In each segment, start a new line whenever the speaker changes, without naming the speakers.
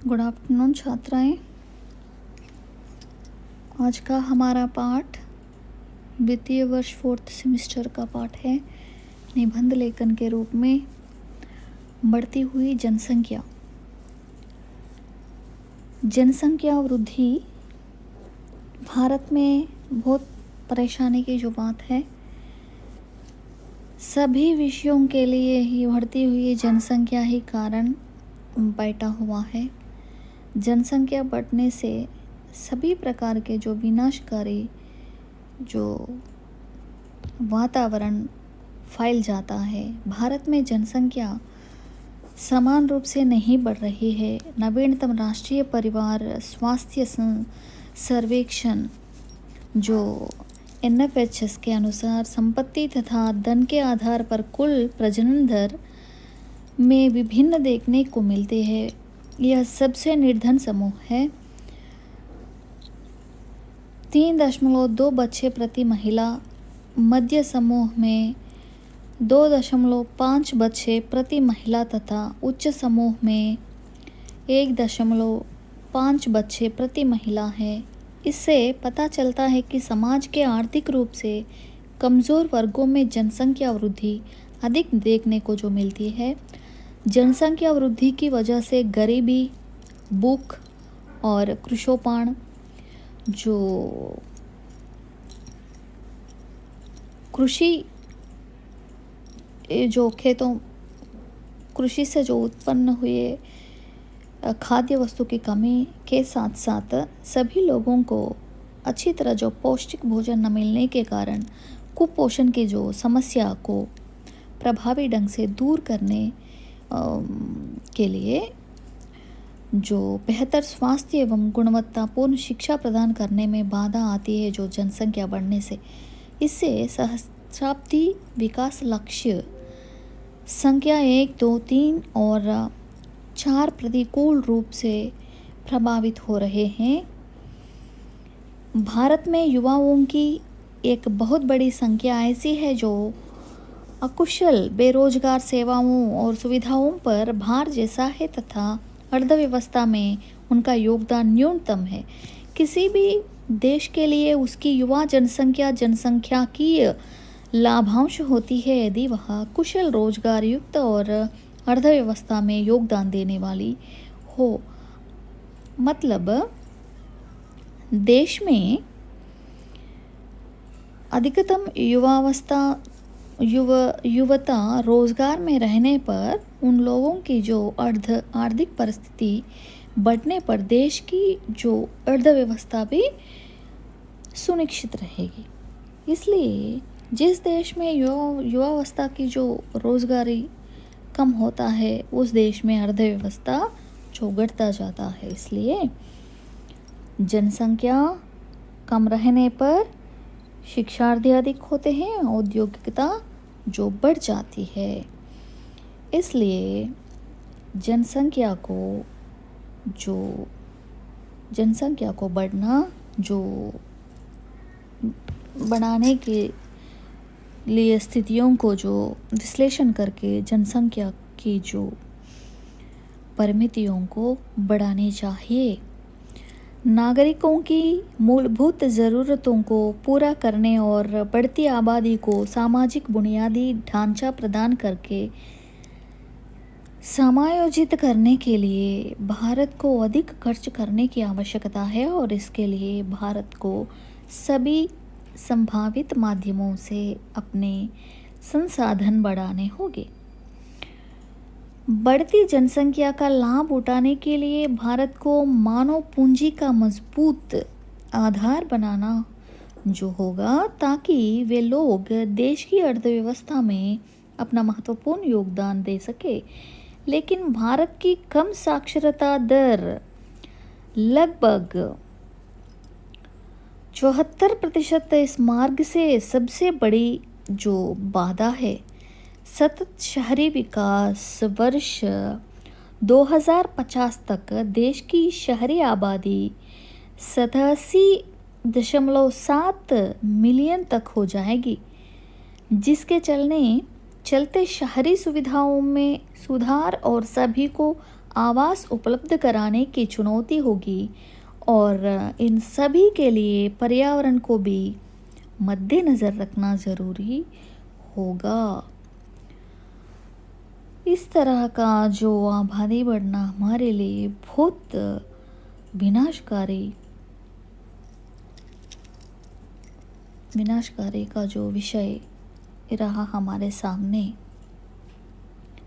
Good afternoon छात्राएं। आज का हमारा पाठ द्वितीय वर्ष 4th सेमेस्टर का पाठ है निबंध लेखन के रूप में बढ़ती हुई जनसंख्या। जनसंख्या वृद्धि भारत में बहुत परेशानी की जो बात है, सभी विषयों के लिए ही बढ़ती हुई जनसंख्या ही कारण बैठा हुआ है। जनसंख्या बढ़ने से सभी प्रकार के जो विनाशकारी जो वातावरण फैल जाता है। भारत में जनसंख्या समान रूप से नहीं बढ़ रही है। नवीनतम राष्ट्रीय परिवार स्वास्थ्य सर्वेक्षण जो NFHS के अनुसार संपत्ति तथा धन के आधार पर कुल प्रजनन दर में विभिन्न देखने को मिलते हैं। यह सबसे निर्धन समूह है। 3.2 बच्चे प्रति महिला, मध्य समूह में 2.5 बच्चे प्रति महिला तथा उच्च समूह में 1.5 बच्चे प्रति महिला है। इससे पता चलता है कि समाज के आर्थिक रूप से कमज़ोर वर्गों में जनसंख्या वृद्धि अधिक देखने को जो मिलती है। जनसंख्या वृद्धि की वजह से गरीबी, भूख और कृषोपण जो कृषि से जो उत्पन्न हुए खाद्य वस्तु की कमी के साथ साथ सभी लोगों को अच्छी तरह जो पौष्टिक भोजन न मिलने के कारण कुपोषण की जो समस्या को प्रभावी ढंग से दूर करने के लिए जो बेहतर स्वास्थ्य एवं गुणवत्तापूर्ण शिक्षा प्रदान करने में बाधा आती है जो जनसंख्या बढ़ने से। इससे सहस्राब्दी विकास लक्ष्य संख्या 1, 2, 3 और 4 प्रतिकूल रूप से प्रभावित हो रहे हैं। भारत में युवाओं की एक बहुत बड़ी संख्या ऐसी है जो अकुशल बेरोजगार सेवाओं और सुविधाओं पर भार जैसा है तथा अर्थव्यवस्था में उनका योगदान न्यूनतम है। किसी भी देश के लिए उसकी युवा जनसंख्या की लाभांश होती है यदि वह कुशल रोजगार युक्त और अर्थव्यवस्था में योगदान देने वाली हो। मतलब देश में अधिकतम युवता रोजगार में रहने पर उन लोगों की जो आर्थिक परिस्थिति बढ़ने पर देश की जो अर्थव्यवस्था भी सुनिश्चित रहेगी। इसलिए जिस देश में युवावस्था की जो रोजगारी कम होता है उस देश में अर्थव्यवस्था जो घटता जाता है। इसलिए जनसंख्या कम रहने पर शिक्षार्थी अधिक होते हैं, औद्योगिकता जो बढ़ जाती है। इसलिए जनसंख्या को बढ़ाने के लिए स्थितियों को जो विश्लेषण करके जनसंख्या की जो परिमितियों को बढ़ानी चाहिए। नागरिकों की मूलभूत ज़रूरतों को पूरा करने और बढ़ती आबादी को सामाजिक बुनियादी ढांचा प्रदान करके समायोजित करने के लिए भारत को अधिक खर्च करने की आवश्यकता है और इसके लिए भारत को सभी संभावित माध्यमों से अपने संसाधन बढ़ाने होंगे। बढ़ती जनसंख्या का लाभ उठाने के लिए भारत को मानव पूंजी का मजबूत आधार बनाना जो होगा ताकि वे लोग देश की अर्थव्यवस्था में अपना महत्वपूर्ण योगदान दे सके। लेकिन भारत की कम साक्षरता दर लगभग 74% इस मार्ग से सबसे बड़ी जो बाधा है। सतत शहरी विकास वर्ष 2050 तक देश की शहरी आबादी 87.7 मिलियन तक हो जाएगी, जिसके चलते शहरी सुविधाओं में सुधार और सभी को आवास उपलब्ध कराने की चुनौती होगी और इन सभी के लिए पर्यावरण को भी मद्देनज़र रखना ज़रूरी होगा। इस तरह का जो आबादी बढ़ना हमारे लिए बहुत विनाशकारी विनाशकारी का जो विषय रहा हमारे सामने,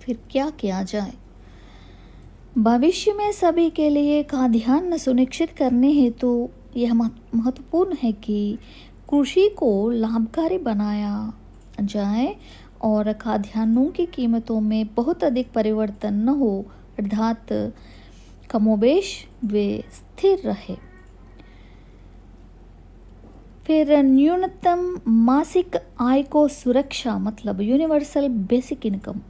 फिर क्या किया जाए? भविष्य में सभी के लिए खाद्यान्न सुनिश्चित करने हेतु यह महत्वपूर्ण है कि कृषि को लाभकारी बनाया जाए और खाद्यान्नों की कीमतों में बहुत अधिक परिवर्तन न हो, अर्थात कमोबेश वे स्थिर रहे। फिर न्यूनतम मासिक आय को सुरक्षा मतलब यूनिवर्सल बेसिक इनकम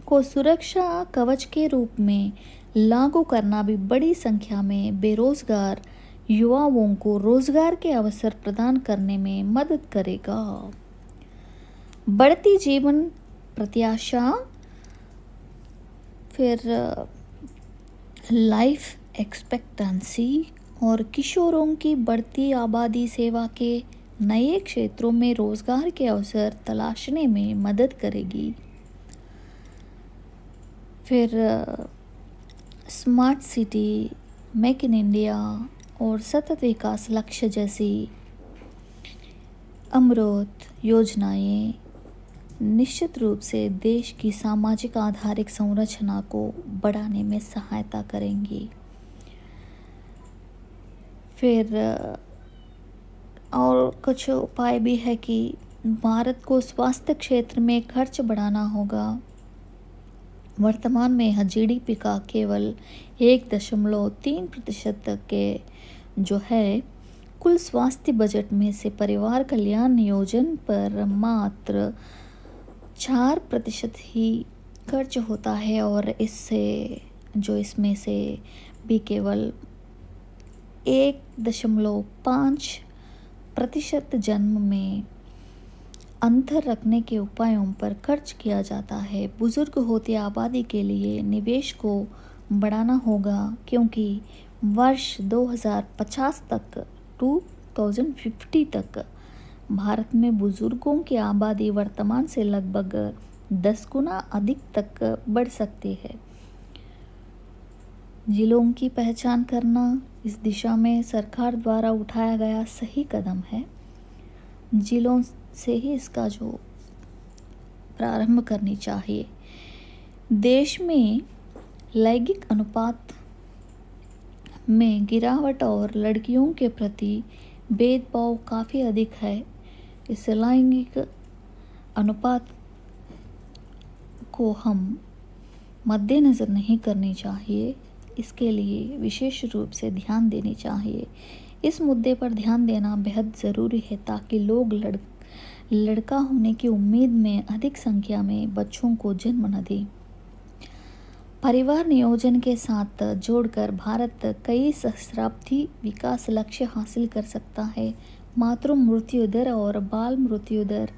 को सुरक्षा कवच के रूप में लागू करना भी बड़ी संख्या में बेरोजगार युवाओं को रोजगार के अवसर प्रदान करने में मदद करेगा। बढ़ती जीवन प्रत्याशा, फिर लाइफ एक्सपेक्टेंसी और किशोरों की बढ़ती आबादी सेवा के नए क्षेत्रों में रोजगार के अवसर तलाशने में मदद करेगी। फिर smart city, make in India और सतत विकास लक्ष्य जैसी अमृत योजनाएं निश्चित रूप से देश की सामाजिक आधारिक संरचना को बढ़ाने में सहायता करेंगी। फिर और कुछ उपाय भी है कि भारत को स्वास्थ्य क्षेत्र में खर्च बढ़ाना होगा। वर्तमान में यह जीडीपी का केवल 1.3% के जो है कुल स्वास्थ्य बजट में से परिवार कल्याण नियोजन पर मात्र 4% ही खर्च होता है और इसमें से भी केवल 1.5% जन्म में अंतर रखने के उपायों पर खर्च किया जाता है। बुजुर्ग होती आबादी के लिए निवेश को बढ़ाना होगा क्योंकि वर्ष 2050 तक 2050 तक भारत में बुजुर्गों की आबादी वर्तमान से लगभग 10 गुना अधिक तक बढ़ सकती है। जिलों की पहचान करना इस दिशा में सरकार द्वारा उठाया गया सही कदम है। जिलों से ही इसका जो प्रारंभ करनी चाहिए। देश में लैंगिक अनुपात में गिरावट और लड़कियों के प्रति भेदभाव काफ़ी अधिक है। इस लैंगिक अनुपात को हम मद्देनज़र नहीं करनी चाहिए, इसके लिए विशेष रूप से ध्यान देनी चाहिए। इस मुद्दे पर ध्यान देना बेहद ज़रूरी है ताकि लोग लड़का होने की उम्मीद में अधिक संख्या में बच्चों को जन्म न दें। परिवार नियोजन के साथ जोड़कर भारत कई सहस्राब्दी विकास लक्ष्य हासिल कर सकता है। मातृ मृत्यु दर और बाल मृत्यु दर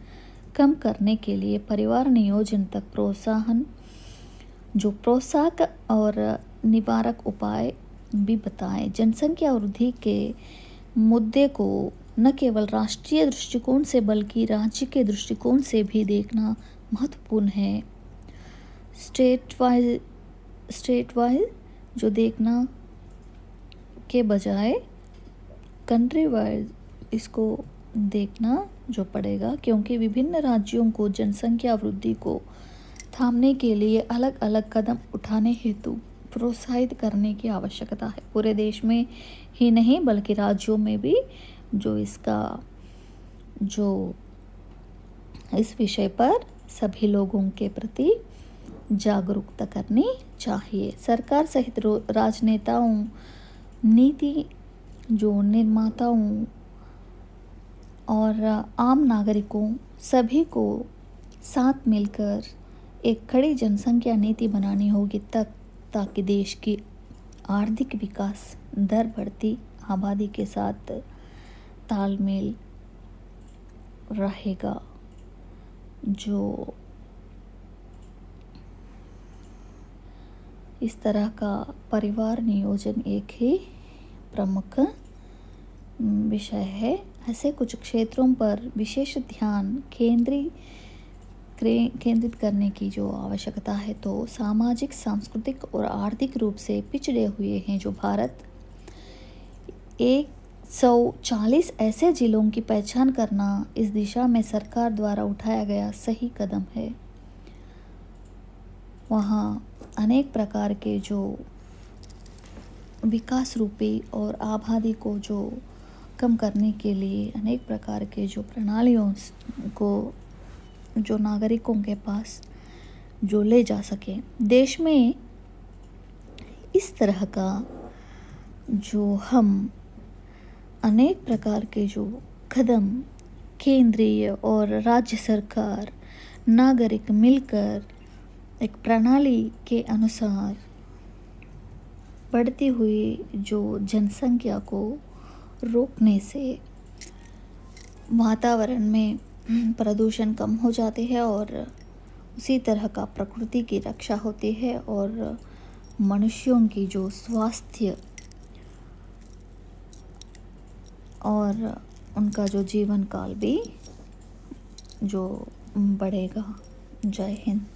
कम करने के लिए परिवार नियोजन तक प्रोत्साहक और निवारक उपाय भी बताएं। जनसंख्या वृद्धि के मुद्दे को न केवल राष्ट्रीय दृष्टिकोण से बल्कि राज्य के दृष्टिकोण से भी देखना महत्वपूर्ण है। स्टेट वाइज जो देखना के बजाय कंट्री वाइज इसको देखना जो पड़ेगा, क्योंकि विभिन्न राज्यों को जनसंख्या वृद्धि को थामने के लिए अलग अलग कदम उठाने हेतु प्रोत्साहित करने की आवश्यकता है। पूरे देश में ही नहीं बल्कि राज्यों में भी जो इस विषय पर सभी लोगों के प्रति जागरूकता करनी चाहिए। सरकार सहित राजनेताओं, नीति जो निर्माताओं और आम नागरिकों सभी को साथ मिलकर एक कड़ी जनसंख्या नीति बनानी होगी ताकि देश की आर्थिक विकास दर बढ़ती आबादी के साथ तालमेल रहेगा। जो इस तरह का परिवार नियोजन एक ही प्रमुख विषय है। ऐसे कुछ क्षेत्रों पर विशेष ध्यान केंद्रित करने की जो आवश्यकता है, तो सामाजिक, सांस्कृतिक और आर्थिक रूप से पिछड़े हुए हैं जो भारत, 140 ऐसे जिलों की पहचान करना इस दिशा में सरकार द्वारा उठाया गया सही कदम है। वहाँ अनेक प्रकार के जो विकास रूपी और आबादी को जो कम करने के लिए अनेक प्रकार के जो प्रणालियों को जो नागरिकों के पास जो ले जा सके। देश में इस तरह का जो हम अनेक प्रकार के जो कदम केंद्रीय और राज्य सरकार नागरिक मिलकर एक प्रणाली के अनुसार बढ़ती हुई जो जनसंख्या को रोकने से वातावरण में प्रदूषण कम हो जाते हैं और उसी तरह का प्रकृति की रक्षा होती है और मनुष्यों की जो स्वास्थ्य और उनका जो जीवन काल भी जो बढ़ेगा। जय हिंद।